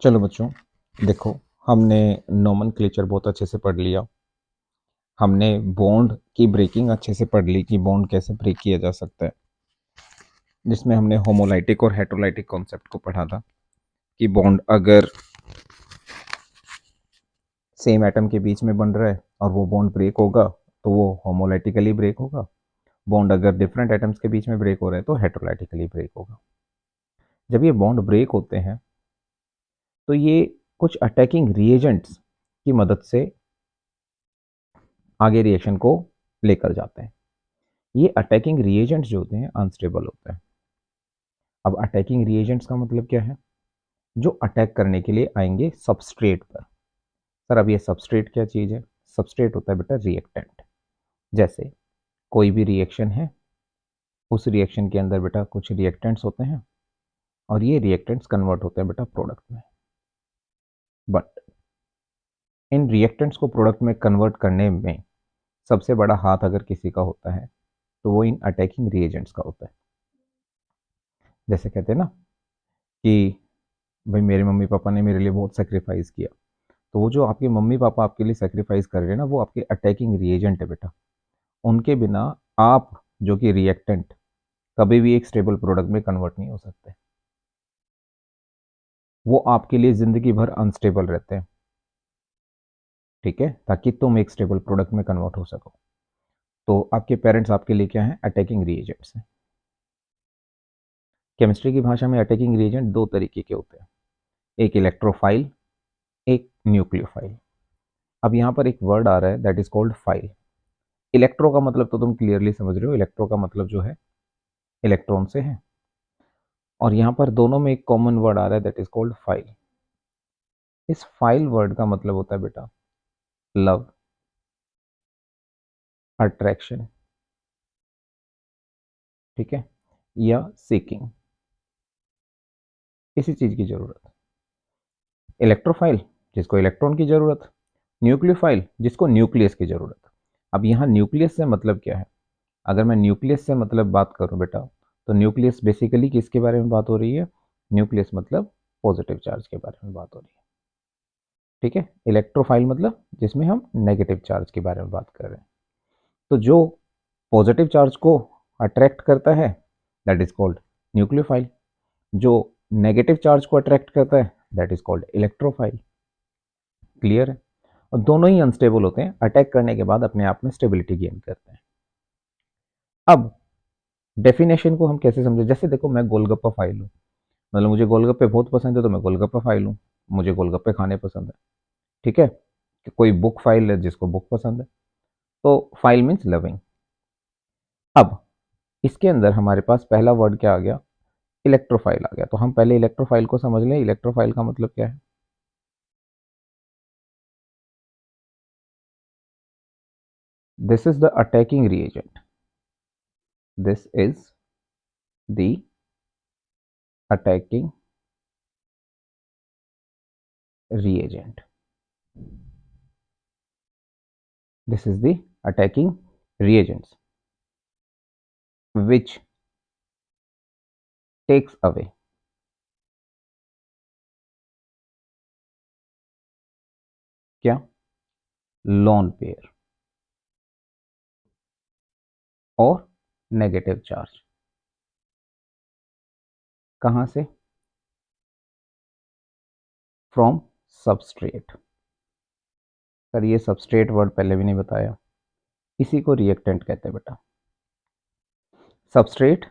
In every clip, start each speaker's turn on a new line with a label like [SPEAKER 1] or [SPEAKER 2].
[SPEAKER 1] चलो बच्चों, देखो, हमने नोमेनक्लेचर बहुत अच्छे से पढ़ लिया। हमने बॉन्ड की ब्रेकिंग अच्छे से पढ़ ली कि बॉन्ड कैसे ब्रेक किया जा सकता है, जिसमें हमने होमोलाइटिक और हेटेरोलाइटिक कॉन्सेप्ट को पढ़ा था कि बॉन्ड अगर सेम एटम के बीच में बन रहा है और वो बॉन्ड ब्रेक होगा तो वो होमोलाइटिकली ब्रेक होगा। बॉन्ड अगर डिफरेंट एटम्स के बीच में ब्रेक हो रहा है तो हेटेरोलाइटिकली ब्रेक होगा। जब ये बॉन्ड ब्रेक होते हैं तो ये कुछ अटैकिंग रिएजेंट्स की मदद से आगे रिएक्शन को लेकर जाते हैं। ये अटैकिंग रिएजेंट्स जो होते हैं अनस्टेबल होते हैं। अब अटैकिंग रिएजेंट्स का मतलब क्या है? जो अटैक करने के लिए आएंगे सबस्ट्रेट पर। सर अब ये सबस्ट्रेट क्या चीज़ है? सबस्ट्रेट होता है बेटा रिएक्टेंट। जैसे कोई भी रिएक्शन है, उस रिएक्शन के अंदर बेटा कुछ रिएक्टेंट्स होते हैं और ये रिएक्टेंट्स कन्वर्ट होते हैं बेटा प्रोडक्ट में। बट इन रिएक्टेंट्स को प्रोडक्ट में कन्वर्ट करने में सबसे बड़ा हाथ अगर किसी का होता है तो वो इन अटैकिंग रिएजेंट्स का होता है। जैसे कहते हैं ना कि भाई मेरे मम्मी पापा ने मेरे लिए बहुत सेक्रीफाइस किया, तो वो जो आपके मम्मी पापा आपके लिए सेक्रीफाइस कर रहे हैं ना, वो आपके अटैकिंग रिएजेंट है बेटा। उनके बिना आप जो कि रिएक्टेंट कभी भी एक स्टेबल प्रोडक्ट में कन्वर्ट नहीं हो सकते। वो आपके लिए जिंदगी भर अनस्टेबल रहते हैं, ठीक है, ताकि तुम एक स्टेबल प्रोडक्ट में कन्वर्ट हो सको। तो आपके पेरेंट्स आपके लिए क्या है? अटैकिंग रिएजेंट्स हैं। केमिस्ट्री की भाषा में अटैकिंग रिएजेंट दो तरीके के होते हैं, एक इलेक्ट्रोफाइल, एक न्यूक्लियोफाइल। अब यहाँ पर एक वर्ड आ रहा है that is called file. Electro का मतलब तो तुम क्लियरली समझ रहे हो, इलेक्ट्रो का मतलब जो है इलेक्ट्रॉन से है। और यहाँ पर दोनों में एक कॉमन वर्ड आ रहा है दैट इज कॉल्ड फाइल। इस फाइल वर्ड का मतलब होता है बेटा लव, अट्रैक्शन, ठीक है, या सीकिंग, इसी चीज की जरूरत। इलेक्ट्रोफाइल जिसको इलेक्ट्रॉन की जरूरत, न्यूक्लियोफाइल जिसको न्यूक्लियस की जरूरत। अब यहाँ न्यूक्लियस से मतलब क्या है? अगर मैं न्यूक्लियस से मतलब बात करूं बेटा, तो न्यूक्लियस बेसिकली किसके बारे में बात हो रही है? न्यूक्लियस मतलब पॉजिटिव चार्ज के बारे में बात हो रही है, ठीक है। इलेक्ट्रोफाइल मतलब जिसमें हम नेगेटिव चार्ज के बारे में बात कर रहे हैं। तो जो पॉजिटिव चार्ज को अट्रैक्ट करता है दैट इज कॉल्ड न्यूक्लियोफाइल, जो नेगेटिव चार्ज को अट्रैक्ट करता है that is called electrophile. Clear है? और दोनों ही अनस्टेबल होते हैं, अटैक करने के बाद अपने आप में स्टेबिलिटी गेन करते हैं। अब डेफिनेशन को हम कैसे समझे? जैसे देखो, मैं गोलगप्पा फाइल हूँ, मतलब मुझे गोलगप्पे बहुत पसंद है तो मैं गोलगप्पा फाइल हूँ, मुझे गोलगप्पे खाने पसंद है, ठीक है। कोई बुक फाइल है जिसको बुक पसंद है, तो फाइल मीन्स लविंग। अब इसके अंदर हमारे पास पहला वर्ड क्या आ गया? इलेक्ट्रोफाइल आ गया। तो हम पहले इलेक्ट्रोफाइल को समझ लें। इलेक्ट्रोफाइल का मतलब क्या है? This is the attacking reagent, this is the attacking reagent, this is the attacking reagents which takes away क्या? लोन पेयर और नेगेटिव चार्ज। कहां से? From substrate. सर ये सबस्ट्रेट वर्ड पहले भी नहीं बताया, इसी को रिएक्टेंट कहते हैं बेटा। सबस्ट्रेट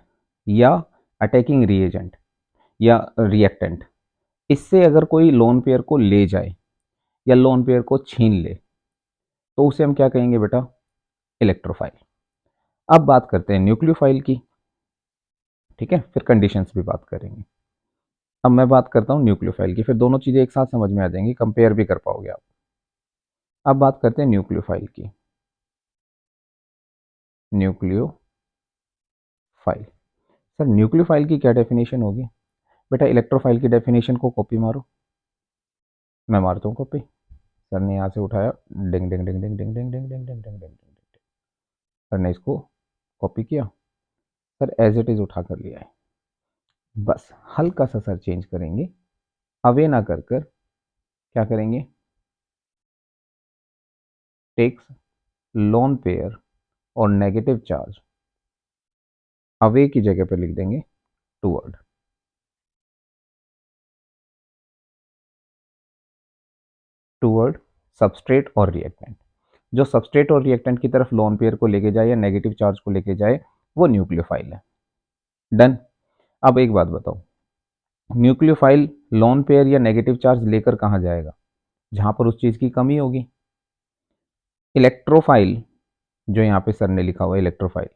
[SPEAKER 1] या अटैकिंग रिएजेंट या रिएक्टेंट, इससे अगर कोई लोन पेयर को ले जाए या लोन पेयर को छीन ले तो उसे हम क्या कहेंगे बेटा? इलेक्ट्रोफाइल। अब बात करते हैं न्यूक्लियोफाइल की, ठीक है, फिर कंडीशंस भी बात करेंगे। अब मैं बात करता हूँ न्यूक्लियोफाइल की, फिर दोनों चीजें एक साथ समझ में आ जाएंगी, कंपेयर भी कर पाओगे आप। अब बात करते हैं न्यूक्लियोफाइल की। न्यूक्लियोफाइल, सर न्यूक्लियोफाइल की क्या डेफिनेशन होगी? बेटा इलेक्ट्रोफाइल की डेफिनेशन को कॉपी मारो। मैं मारता हूँ कॉपी। सर ने यहाँ से उठाया, डिंग डिंग डिंग डिंग डिंग डिंग डिंग डिंग डिंग डिंग डिंग। सर ने इसको कॉपी किया, सर एज इट इज उठा कर लिया है। बस हल्का सा सर चेंज करेंगे, अवे ना कर कर क्या करेंगे, टेक्स लोन पेयर और नेगेटिव चार्ज, अवे की जगह पर लिख देंगे टूवर्ड। टूवर्ड सबस्ट्रेट और रिएक्टेंट, जो सबस्ट्रेट और रिएक्टेंट की तरफ लोन पेयर को लेके जाए या नेगेटिव चार्ज को लेके जाए वो न्यूक्लियोफाइल है। डन। अब एक बात बताओ, न्यूक्लियोफाइल लोन पेयर या नेगेटिव चार्ज लेकर कहाँ जाएगा, जहां पर उस चीज की कमी होगी। इलेक्ट्रोफाइल, जो यहाँ पे सर ने लिखा हुआ है इलेक्ट्रोफाइल,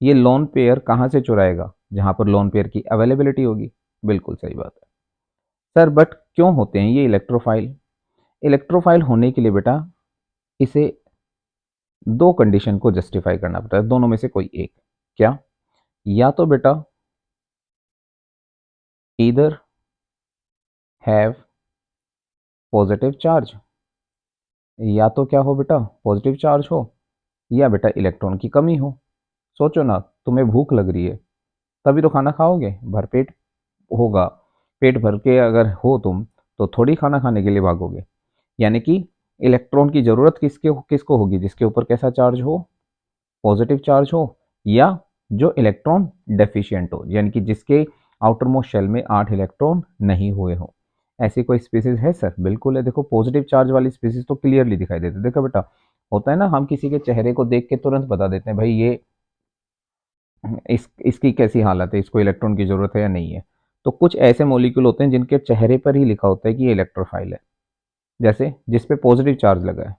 [SPEAKER 1] ये लोन पेयर कहाँ से चुराएगा, जहां पर लोन पेयर की अवेलेबिलिटी होगी। बिल्कुल सही बात है सर, बट क्यों होते हैं ये इलेक्ट्रोफाइल। इलेक्ट्रोफाइल होने के लिए बेटा इसे दो कंडीशन को जस्टिफाई करना पड़ता है, दोनों में से कोई एक। क्या, या तो बेटा ईदर हैव पॉजिटिव चार्ज, या तो क्या हो बेटा पॉजिटिव चार्ज हो, या बेटा इलेक्ट्रॉन की कमी हो। सोचो ना, तुम्हें भूख लग रही है तभी तो खाना खाओगे, भरपेट होगा, पेट भर के अगर हो तुम तो थोड़ी खाना खाने के लिए भागोगे। यानी कि इलेक्ट्रॉन की जरूरत किसको होगी, जिसके ऊपर कैसा चार्ज हो, पॉजिटिव चार्ज हो, या जो इलेक्ट्रॉन डेफिशिएंट हो, यानी कि जिसके आउटर मोस्ट शेल में 8 इलेक्ट्रॉन नहीं हुए हो। ऐसी कोई स्पीसीज है सर, बिल्कुल है। देखो पॉजिटिव चार्ज वाली स्पीसीज तो क्लियरली दिखाई देती है। देखो बेटा, होता है ना, हम किसी के चेहरे को देख के तुरंत बता देते हैं भाई ये इसकी कैसी हालत है, इसको इलेक्ट्रॉन की जरूरत है या नहीं है। तो कुछ ऐसे मॉलिक्यूल होते हैं जिनके चेहरे पर ही लिखा होता है कि ये इलेक्ट्रोफाइल है, जैसे जिसपे पॉजिटिव चार्ज लगा है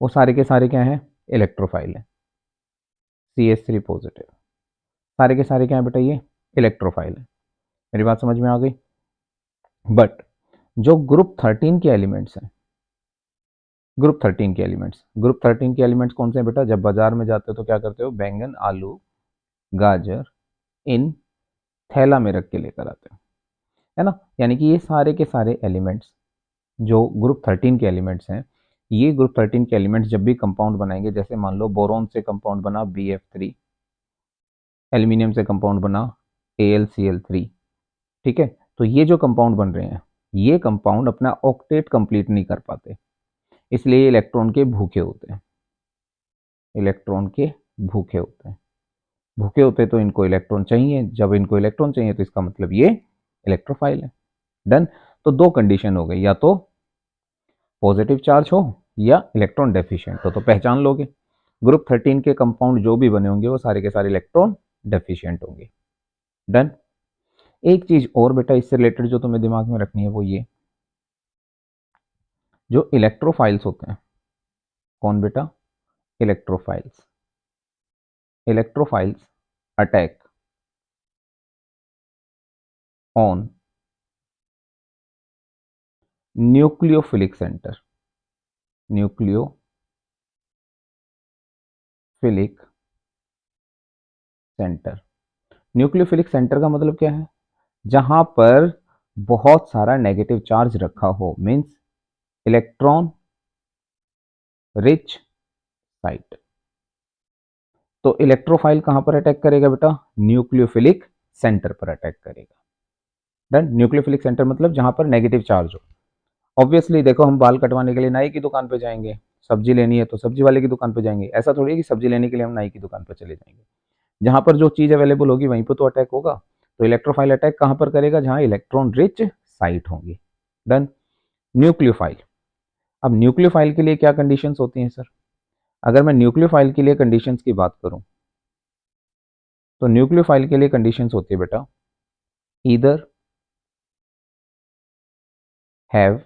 [SPEAKER 1] वो सारे के सारे क्या है, इलेक्ट्रोफाइल है। CH3 पॉजिटिव, सारे के सारे क्या है बेटा, ये इलेक्ट्रोफाइल है। मेरी बात समझ में आ गई। बट जो ग्रुप 13 के एलिमेंट्स कौन से हैं बेटा, जब बाजार में जाते हो तो क्या करते हो, बैंगन, आलू, गाजर इन थैला में रख के लेकर आते हो, है ना। यानी कि ये सारे के सारे एलिमेंट्स जो ग्रुप 13 के एलिमेंट्स हैं, ये ग्रुप 13 के एलिमेंट्स जब भी कंपाउंड बनाएंगे, जैसे मान लो बोरोन से कंपाउंड बना BF3, एल्यूमिनियम से कंपाउंड बना AlCl3, ठीक है। तो ये जो कंपाउंड बन रहे हैं, ये कंपाउंड अपना ऑक्टेट कंप्लीट नहीं कर पाते, इसलिए इलेक्ट्रॉन के भूखे होते हैं। इलेक्ट्रॉन के भूखे होते हैं, भूखे होते तो इनको इलेक्ट्रॉन चाहिए, जब इनको इलेक्ट्रॉन चाहिए तो इसका मतलब ये इलेक्ट्रोफाइल है। डन। तो दो कंडीशन हो गई, या तो पॉजिटिव चार्ज हो या इलेक्ट्रॉन डेफिशिएंट हो, तो पहचान लोगे ग्रुप 13 के कंपाउंड जो भी बने होंगे वो सारे के सारे इलेक्ट्रॉन डेफिशिएंट होंगे। डन। एक चीज और बेटा इससे रिलेटेड जो तुम्हें दिमाग में रखनी है वो ये, जो इलेक्ट्रोफाइल्स होते हैं, कौन बेटा, electrophiles, electrophiles attack on nucleophilic centre, nucleophilic centre. Nucleophilic centre का मतलब क्या है, जहां पर बहुत सारा नेगेटिव चार्ज रखा हो, मींस इलेक्ट्रॉन रिच साइट। तो इलेक्ट्रोफाइल कहां पर अटैक करेगा बेटा, न्यूक्लियोफिलिक सेंटर पर अटैक करेगा। डन। न्यूक्लियोफिलिक सेंटर मतलब जहां पर नेगेटिव चार्ज हो। ऑब्वियसली देखो, हम बाल कटवाने के लिए नाई की दुकान पे जाएंगे, सब्जी लेनी है तो सब्जी वाले की दुकान पे जाएंगे, ऐसा थोड़ी है कि सब्जी लेने के लिए हम नाई की दुकान पर चले जाएंगे। जहां पर जो चीज अवेलेबल होगी वहीं पर तो अटैक होगा। तो इलेक्ट्रोफाइल अटैक कहां पर करेगा, जहां इलेक्ट्रॉन रिच साइट होंगी। डन। न्यूक्लियोफाइल, अब न्यूक्लियोफाइल के लिए क्या कंडीशंस होती हैं सर, अगर मैं न्यूक्लियोफाइल के लिए कंडीशंस की बात करूं तो न्यूक्लियोफाइल के लिए कंडीशंस होती है बेटा, ईदर हैव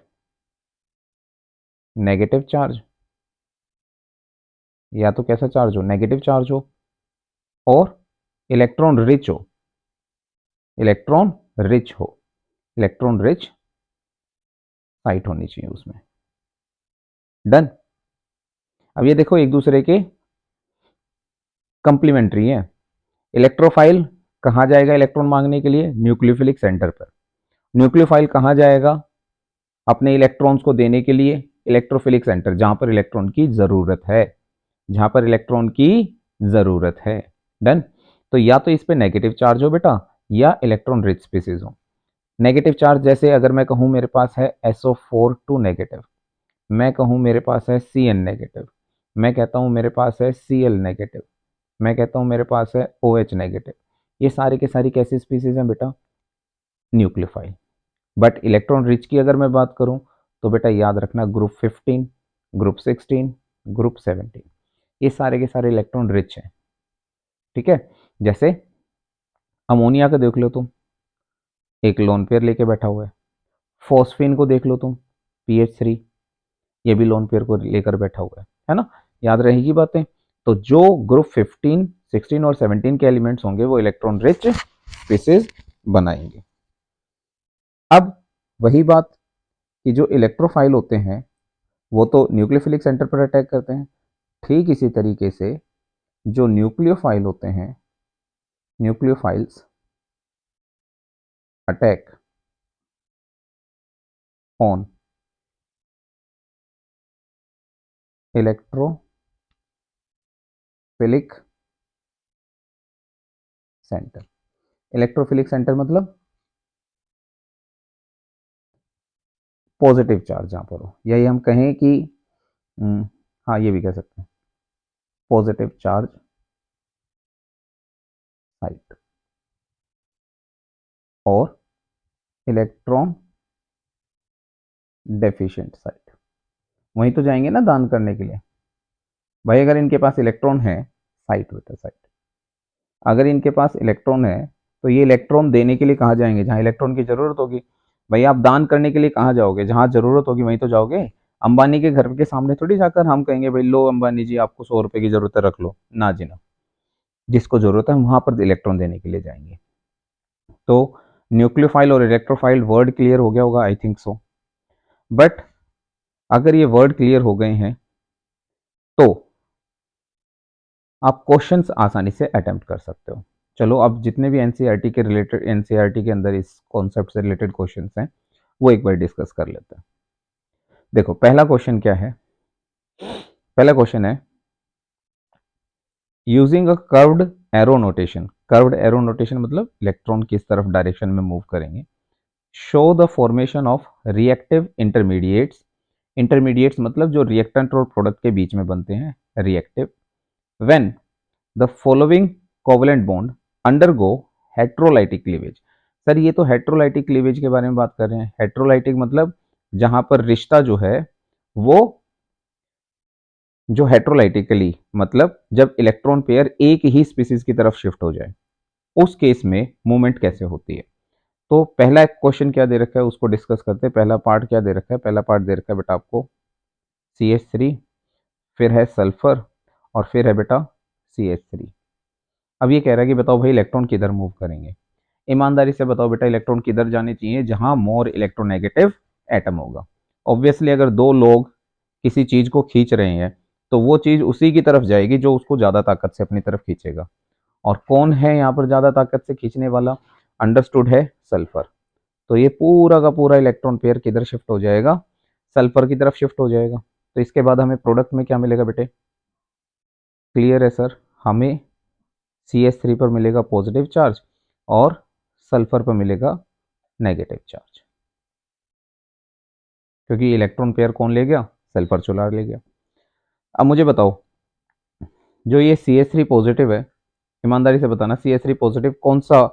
[SPEAKER 1] नेगेटिव चार्ज, या तो कैसा चार्ज हो, नेगेटिव चार्ज हो, और इलेक्ट्रॉन रिच हो, इलेक्ट्रॉन रिच हो, इलेक्ट्रॉन रिच साइट होनी चाहिए उसमें। डन। अब ये देखो एक दूसरे के कंप्लीमेंट्री है। इलेक्ट्रोफाइल कहां जाएगा इलेक्ट्रॉन मांगने के लिए, न्यूक्लियोफिलिक सेंटर पर। न्यूक्लियोफाइल कहां जाएगा अपने इलेक्ट्रॉन्स को देने के लिए, इलेक्ट्रोफिलिक सेंटर, जहां पर इलेक्ट्रॉन की जरूरत है, जहां पर इलेक्ट्रॉन की जरूरत है। डन। तो या तो इस पे नेगेटिव चार्ज हो बेटा, या इलेक्ट्रॉन रिच स्पीसीज हो। नेगेटिव चार्ज जैसे अगर मैं कहूँ मेरे पास है SO4 नेगेटिव, मैं कहूँ मेरे पास है Cn नेगेटिव, मैं कहता हूँ मेरे पास है Cl नेगेटिव, मैं कहता हूँ मेरे पास है OH नेगेटिव, ये सारे के सारी कैसी स्पीसीज हैं बेटा? न्यूक्लियोफाइल। बट इलेक्ट्रॉन रिच की अगर मैं बात करूं तो बेटा याद रखना ग्रुप 15, ग्रुप 16, ग्रुप 17, ये सारे के सारे इलेक्ट्रॉन रिच हैं। ठीक है, जैसे अमोनिया का देख लो तुम, एक लोन पेयर लेके बैठा हुआ है। फॉस्फीन को देख लो तुम, PH3, ये भी लोन पेयर को लेकर बैठा हुआ है ना? याद रहेगी बातें। तो जो ग्रुप 15, 16 और 17 के एलिमेंट्स होंगे वो इलेक्ट्रॉन रिच स्पीसीज बनाएंगे। अब वही बात कि जो इलेक्ट्रोफाइल होते हैं वो तो न्यूक्लियोफिलिक सेंटर पर अटैक करते हैं, ठीक इसी तरीके से जो न्यूक्लियोफाइल होते हैं, nucleophiles attack on electrophilic centre. Electrophilic centre मतलब पॉजिटिव चार्ज जहां पर हो, यही हम कहें कि हाँ ये भी कह सकते हैं पॉजिटिव चार्ज साइट और इलेक्ट्रॉन डेफिशिएंट साइट। वहीं तो जाएंगे ना दान करने के लिए। भाई अगर इनके पास इलेक्ट्रॉन है, साइट बेटा साइट, अगर इनके पास इलेक्ट्रॉन है तो ये इलेक्ट्रॉन देने के लिए कहाँ जाएंगे? जहाँ इलेक्ट्रॉन की जरूरत होगी। भाई आप दान करने के लिए कहाँ जाओगे? जहाँ जरूरत होगी वहीं तो जाओगे। अंबानी के घर के सामने थोड़ी जाकर हम कहेंगे भाई लो अंबानी जी आपको 100 रुपए की जरूरत है रख लो, ना जी ना। जिसको जरूरत है हम वहां पर इलेक्ट्रॉन देने के लिए जाएंगे। तो न्यूक्लियोफाइल और इलेक्ट्रोफाइल वर्ड क्लियर हो गया होगा, आई थिंक सो। बट अगर ये वर्ड क्लियर हो गए हैं तो आप क्वेश्चंस आसानी से अटेम्प्ट कर सकते हो। चलो अब जितने भी एनसीईआरटी के रिलेटेड, एनसीईआरटी के अंदर इस कॉन्सेप्ट से रिलेटेड क्वेश्चंस हैं वो एक बार डिस्कस कर लेते हैं। देखो पहला क्वेश्चन क्या है? पहला क्वेश्चन है using a curved arrow notation. Curved arrow notation मतलब इलेक्ट्रॉन किस तरफ डायरेक्शन में मूव करेंगे। Show the formation of reactive intermediates. Intermediates मतलब जो रिएक्टेंट और प्रोडक्ट के बीच में बनते हैं, reactive. When the following covalent bond undergo heterolytic cleavage. Sir ये तो हेट्रोलाइटिक क्लीवेज के बारे में बात कर रहे हैं। हेट्रोलाइटिक मतलब जहां पर रिश्ता जो है वो जो हेट्रोलाइटिकली मतलब जब इलेक्ट्रॉन पेयर एक ही स्पीसीज की तरफ शिफ्ट हो जाए उस केस में मूवमेंट कैसे होती है। तो पहला क्वेश्चन क्या दे रखा है उसको डिस्कस करते हैं। पहला पार्ट क्या दे रखा है? पहला पार्ट दे रखा है बेटा आपको CH3, फिर है सल्फर और फिर है बेटा CH3। अब ये कह रहा है कि बताओ भाई इलेक्ट्रॉन किधर मूव करेंगे। ईमानदारी से बताओ बेटा इलेक्ट्रॉन किधर जाने चाहिए? जहां मोर इलेक्ट्रोनेगेटिव एटम होगा। ऑब्वियसली अगर दो लोग किसी चीज को खींच रहे हैं तो वो चीज उसी की तरफ जाएगी जो उसको ज्यादा ताकत से अपनी तरफ खींचेगा। और कौन है यहाँ पर ज्यादा ताकत से खींचने वाला? अंडरस्टूड है, सल्फर। तो ये पूरा का पूरा इलेक्ट्रॉन पेयर किधर शिफ्ट हो जाएगा? सल्फर की तरफ शिफ्ट हो जाएगा। तो इसके बाद हमें प्रोडक्ट में क्या मिलेगा बेटे? क्लियर है सर, हमें CH3 पर मिलेगा पॉजिटिव चार्ज और सल्फर पर मिलेगा नेगेटिव चार्ज, क्योंकि इलेक्ट्रॉन पेयर कौन ले गया? सल्फर चुरा ले गया। अब मुझे बताओ जो ये CH3 पॉजिटिव है, ईमानदारी से बताना CH3 पॉजिटिव कौन सा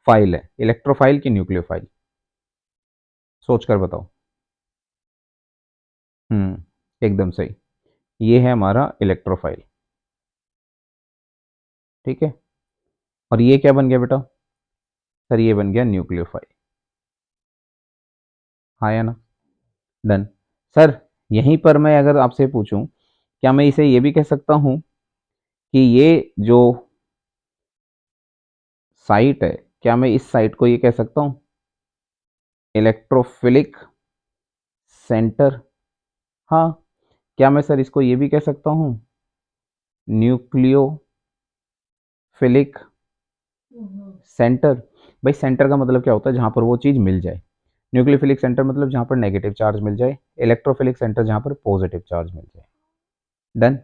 [SPEAKER 1] फाइल है? इलेक्ट्रोफाइल की न्यूक्लियोफाइल? सोच कर बताओ। एकदम सही, ये है हमारा इलेक्ट्रोफाइल। ठीक है, और ये क्या बन गया बेटा? सर ये बन गया न्यूक्लियोफाइल। हाँ या ना? डन। सर यहीं पर मैं अगर आपसे पूछूं क्या मैं इसे ये भी कह सकता हूं कि ये जो साइट है, क्या मैं इस साइट को ये कह सकता हूं इलेक्ट्रोफिलिक सेंटर? हाँ। क्या मैं सर इसको ये भी कह सकता हूं न्यूक्लियोफिलिक सेंटर? भाई सेंटर का मतलब क्या होता है? जहां पर वो चीज मिल जाए। न्यूक्लियोफिलिक सेंटर मतलब जहां पर नेगेटिव चार्ज मिल जाए, इलेक्ट्रोफिलिक सेंटर जहां पर पॉजिटिव चार्ज मिल जाए। डन।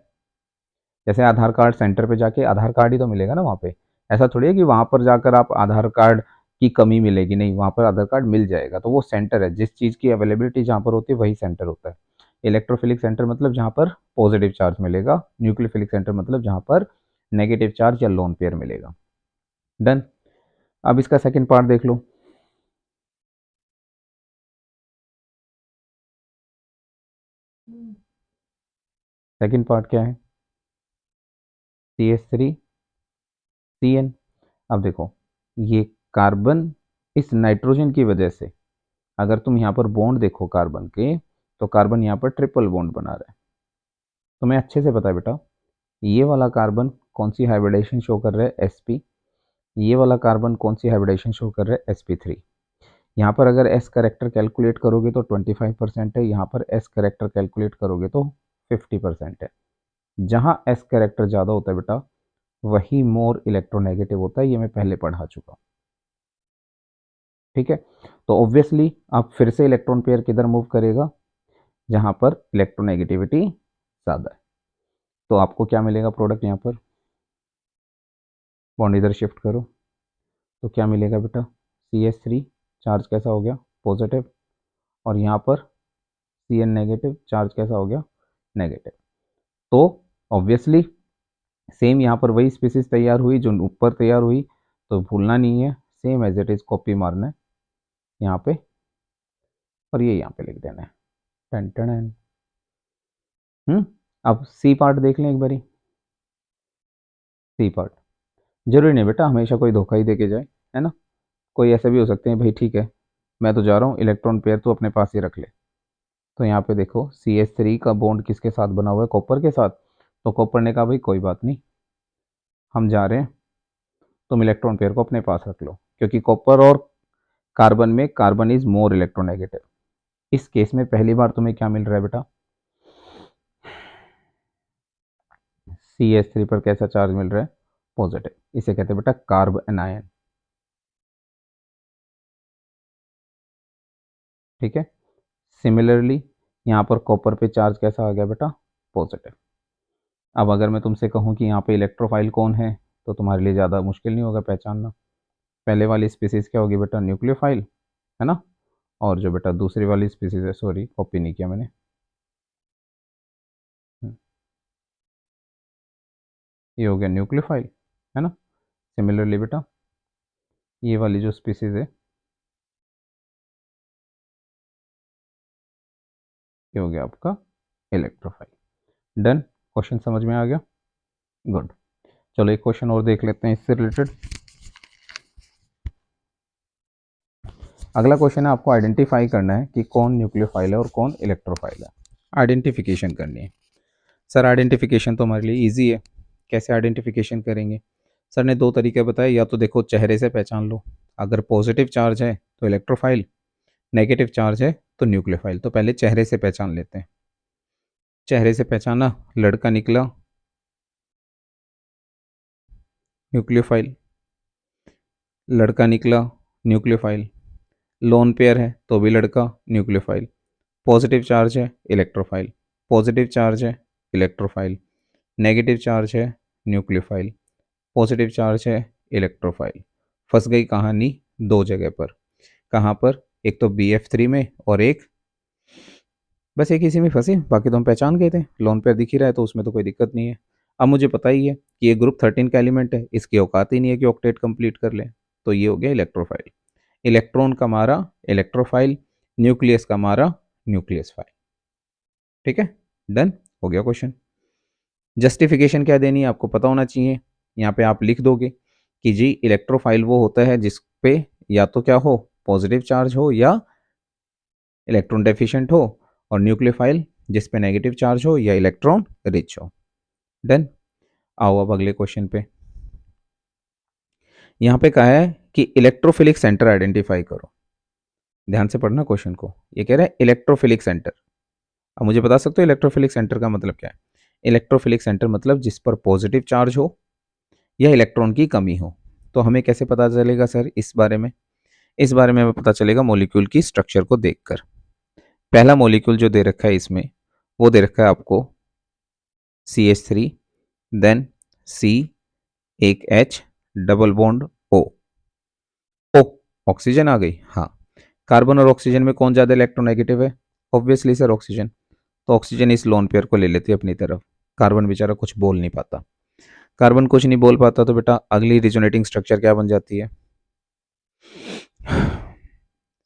[SPEAKER 1] जैसे आधार कार्ड सेंटर पे जाके आधार कार्ड ही तो मिलेगा ना वहाँ पे। ऐसा थोड़ी है कि वहाँ पर जाकर आप आधार कार्ड की कमी मिलेगी, नहीं, वहाँ पर आधार कार्ड मिल जाएगा। तो वो सेंटर है, जिस चीज़ की अवेलेबिलिटी जहाँ पर होती है वही सेंटर होता है। इलेक्ट्रोफिलिक सेंटर मतलब जहाँ पर पॉजिटिव चार्ज मिलेगा, न्यूक्लियोफिलिक सेंटर मतलब जहाँ पर नेगेटिव चार्ज या लोन पेयर मिलेगा। डन। अब इसका सेकंड पार्ट देख लो। सेकंड पार्ट क्या है? CH3CN। अब देखो, ये कार्बन, इस नाइट्रोजन की वजह से अगर तुम यहाँ पर बॉन्ड देखो कार्बन के, तो कार्बन यहाँ पर ट्रिपल बॉन्ड बना रहा है। तुम्हें अच्छे से पता है बेटा, ये वाला कार्बन कौन सी हाइब्रिडेशन शो कर रहा है? sp। ये वाला कार्बन कौन सी हाइब्रिडेशन शो कर रहा है? sp3। यहाँ पर अगर s करेक्टर कैलकुलेट करोगे तो 25% है, यहाँ पर s करेक्टर कैलकुलेट करोगे तो 50% है। जहाँ s करेक्टर ज़्यादा होता है बेटा, वही मोर इलेक्ट्रोनेगेटिव होता है, ये मैं पहले पढ़ा चुका हूँ। ठीक है, तो ऑब्वियसली आप फिर से इलेक्ट्रॉन पेयर किधर मूव करेगा? जहाँ पर इलेक्ट्रोनेगेटिविटी ज़्यादा है। तो आपको क्या मिलेगा प्रोडक्ट? यहाँ पर बॉन्ड इधर शिफ्ट करो तो क्या मिलेगा बेटा? CH3 चार्ज कैसा हो गया? पॉजिटिव। और यहाँ पर CN नेगेटिव, चार्ज कैसा हो गया? नेगेटिव। तो ऑब्वियसली सेम यहाँ पर वही स्पीसीज तैयार हुई जो ऊपर तैयार हुई, तो भूलना नहीं है, same as it is copy मारना है यहाँ पे, और ये यहाँ पे लिख देना है। टन टन। अब सी पार्ट देख लें एक बारी। सी पार्ट जरूरी नहीं बेटा हमेशा कोई धोखा ही दे के जाए, है ना। कोई ऐसे भी हो सकते हैं, भाई ठीक है मैं तो जा रहा हूँ, इलेक्ट्रॉन पेयर तो अपने पास ही रख ले। तो यहाँ पे देखो CH3 का बॉन्ड किसके साथ बना हुआ है? कॉपर के साथ। तो कॉपर ने कहा भाई कोई बात नहीं, हम जा रहे हैं, तुम इलेक्ट्रॉन पेयर को अपने पास रख लो, क्योंकि कॉपर और कार्बन में कार्बन इज मोर इलेक्ट्रोनेगेटिव। इस केस में पहली बार तुम्हें क्या मिल रहा है बेटा? CH3 पर कैसा चार्ज मिल रहा है? पॉजिटिव। इसे कहते हैं बेटा कार्ब एनायन। ठीक है, सिमिलरली यहाँ पर कॉपर पे चार्ज कैसा आ गया बेटा? पॉजिटिव। अब अगर मैं तुमसे कहूँ कि यहाँ पे इलेक्ट्रोफाइल कौन है, तो तुम्हारे लिए ज़्यादा मुश्किल नहीं होगा पहचानना। पहले वाली स्पीसीज क्या होगी बेटा? न्यूक्लियोफाइल, है ना। और जो बेटा दूसरी वाली स्पीसीज है, सॉरी कॉपी नहीं किया मैंने, ये हो गया न्यूक्लियोफाइल, है ना। सिमिलरली बेटा ये वाली जो स्पीसीज है, ये हो गया आपका इलेक्ट्रोफाइल। डन। क्वेश्चन समझ में आ गया? गुड। चलो एक क्वेश्चन और देख लेते हैं इससे रिलेटेड। अगला क्वेश्चन है, आपको आइडेंटिफाई करना है कि कौन न्यूक्लियोफाइल है और कौन इलेक्ट्रोफाइल है। आइडेंटिफिकेशन करनी है। सर आइडेंटिफिकेशन तो हमारे लिए इजी है, कैसे आइडेंटिफिकेशन करेंगे? सर ने दो तरीके बताए, या तो देखो चेहरे से पहचान लो, अगर पॉजिटिव चार्ज है तो इलेक्ट्रोफाइल, नेगेटिव चार्ज है तो न्यूक्लियोफाइल। तो पहले चेहरे से पहचान लेते हैं। चेहरे से पहचाना, लड़का निकला न्यूक्लियोफाइल, लड़का निकला न्यूक्लियोफाइल, लोन पेयर है तो भी लड़का न्यूक्लियोफाइल, पॉजिटिव चार्ज है इलेक्ट्रोफाइल, पॉजिटिव चार्ज है इलेक्ट्रोफाइल, नेगेटिव चार्ज है न्यूक्लियोफाइल, पॉजिटिव चार्ज है इलेक्ट्रोफाइल। फंस गई कहानी दो जगह पर। कहाँ पर? एक तो BF3 में और एक, बस एक इसी में फंसे, बाकी तो हम पहचान गए थे, लोन पेयर दिख ही रहा है तो उसमें तो कोई दिक्कत नहीं है। अब मुझे पता ही है कि ये ग्रुप 13 का एलिमेंट है, इसकी औकात ही नहीं है कि ऑक्टेट कंप्लीट कर ले। तो ये हो गया इलेक्ट्रोफाइल। इलेक्ट्रॉन का मारा इलेक्ट्रोफाइल, न्यूक्लियस का मारा न्यूक्लियस फाइल। ठीक है, डन हो गया क्वेश्चन। जस्टिफिकेशन क्या देनी है आपको पता होना चाहिए। यहाँ पे आप लिख दोगे कि जी इलेक्ट्रोफाइल वो होता है जिस पे या तो क्या हो, पॉजिटिव चार्ज हो या इलेक्ट्रॉन डेफिशिएंट हो, और न्यूक्लियोफाइल जिस पे नेगेटिव चार्ज हो या इलेक्ट्रॉन रिच हो। डन। आओ अब अगले क्वेश्चन पे। यहाँ पे कहा है कि इलेक्ट्रोफिलिक सेंटर आइडेंटिफाई करो। ध्यान से पढ़ना क्वेश्चन को, ये कह रहा है इलेक्ट्रोफिलिक सेंटर। अब मुझे बता सकते हो इलेक्ट्रोफिलिक सेंटर का मतलब क्या है? इलेक्ट्रोफिलिक सेंटर मतलब जिस पर पॉजिटिव चार्ज हो या इलेक्ट्रॉन की कमी हो। तो हमें कैसे पता चलेगा सर इस बारे में? इस बारे में हमें पता चलेगा मॉलिक्यूल की स्ट्रक्चर को देखकर। पहला मॉलिक्यूल जो दे रखा है इसमें, वो दे रखा है आपको CH3, देन C, एक H, double bond O। O oxygen आ गई, हाँ। कार्बन और ऑक्सीजन में कौन ज़्यादा इलेक्ट्रोनेगेटिव है? Obviously sir oxygen. तो ऑक्सीजन इस लोन पेयर को ले लेती है अपनी तरफ। कार्बन बेचारा कुछ बोल नहीं पाता। कार्बन कुछ नहीं बोल पाता तो बेटा अगली रिजोनेटिंग स्ट्रक्चर क्या बन जाती है?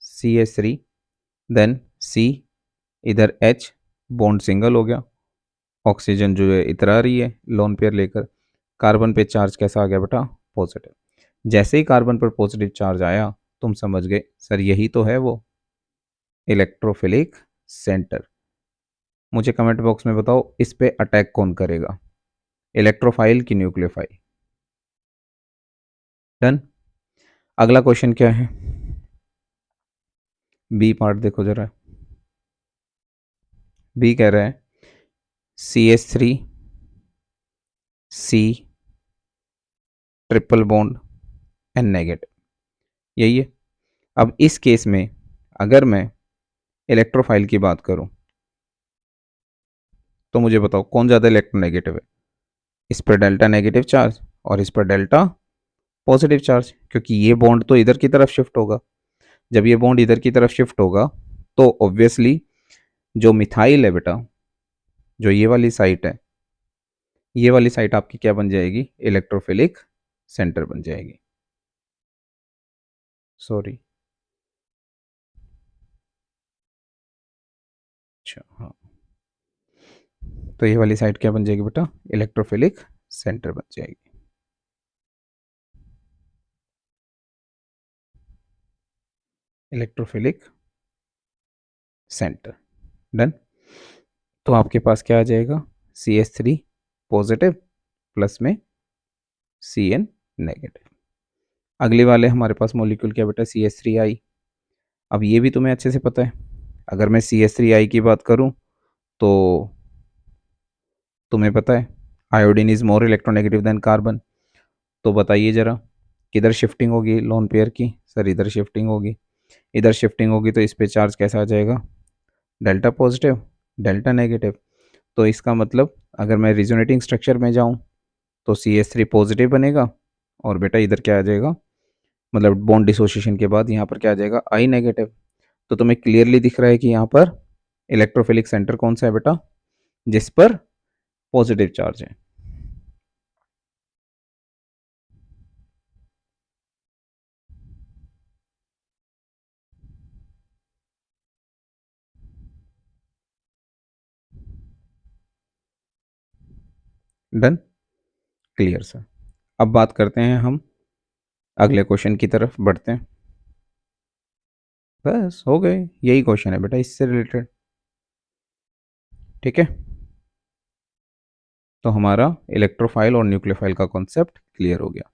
[SPEAKER 1] CH3, देन C, इधर H, बॉन्ड सिंगल हो गया। ऑक्सीजन जो है इधर आ रही है लोन पेयर लेकर। कार्बन पे चार्ज कैसा आ गया बेटा? पॉजिटिव। जैसे ही कार्बन पर पॉजिटिव चार्ज आया तुम समझ गए सर यही तो है वो इलेक्ट्रोफिलिक सेंटर। मुझे कमेंट बॉक्स में बताओ इस पे अटैक कौन करेगा, इलेक्ट्रोफाइल की न्यूक्लियोफाइल? डन। अगला क्वेश्चन क्या है? बी पार्ट देखो जरा। बी कह रहा है CH3 C triple bond N negative, यही है। अब इस केस में अगर मैं इलेक्ट्रोफाइल की बात करूं तो मुझे बताओ कौन ज़्यादा इलेक्ट्रोनेगेटिव है? इस पर डेल्टा नेगेटिव चार्ज और इस पर डेल्टा पॉजिटिव चार्ज, क्योंकि ये बॉन्ड तो इधर की तरफ शिफ्ट होगा। जब ये बॉन्ड इधर की तरफ शिफ्ट होगा तो ऑब्वियसली जो मिथाइल है बेटा, जो ये वाली साइट है, ये वाली साइट आपकी क्या बन जाएगी? इलेक्ट्रोफिलिक सेंटर बन जाएगी। सॉरी, अच्छा हाँ, तो ये वाली साइट क्या बन जाएगी बेटा? इलेक्ट्रोफिलिक सेंटर बन जाएगी। Electrophilic centre, done. तो आपके पास क्या आ जाएगा? CH3 पॉजिटिव प्लस में Cn नेगेटिव। अगले वाले हमारे पास मॉलिक्यूल क्या बेटा? CH3I। अब ये भी तुम्हें अच्छे से पता है। अगर मैं CH3I की बात करूं तो तुम्हें पता है iodine is more electronegative than carbon. तो बताइए जरा किधर शिफ्टिंग होगी लोन पेयर की? सर इधर शिफ्टिंग होगी। इधर शिफ्टिंग होगी तो इस पे चार्ज कैसा आ जाएगा? Delta positive delta negative. तो इसका मतलब अगर मैं रिजोनेटिंग स्ट्रक्चर में जाऊं तो CH3 पॉजिटिव बनेगा और बेटा इधर क्या आ जाएगा? मतलब बॉन्ड डिसोसिएशन के बाद यहाँ पर क्या आ जाएगा? I negative. तो तुम्हें क्लियरली दिख रहा है कि यहाँ पर इलेक्ट्रोफिलिक सेंटर कौन सा है बेटा? जिस पर पॉजिटिव चार्ज है। Done, clear sir. अब बात करते हैं हम अगले क्वेश्चन की तरफ बढ़ते हैं। बस हो गए, यही क्वेश्चन है बेटा इससे रिलेटेड। ठीक है, तो हमारा इलेक्ट्रोफाइल और न्यूक्लियोफाइल का कॉन्सेप्ट क्लियर हो गया।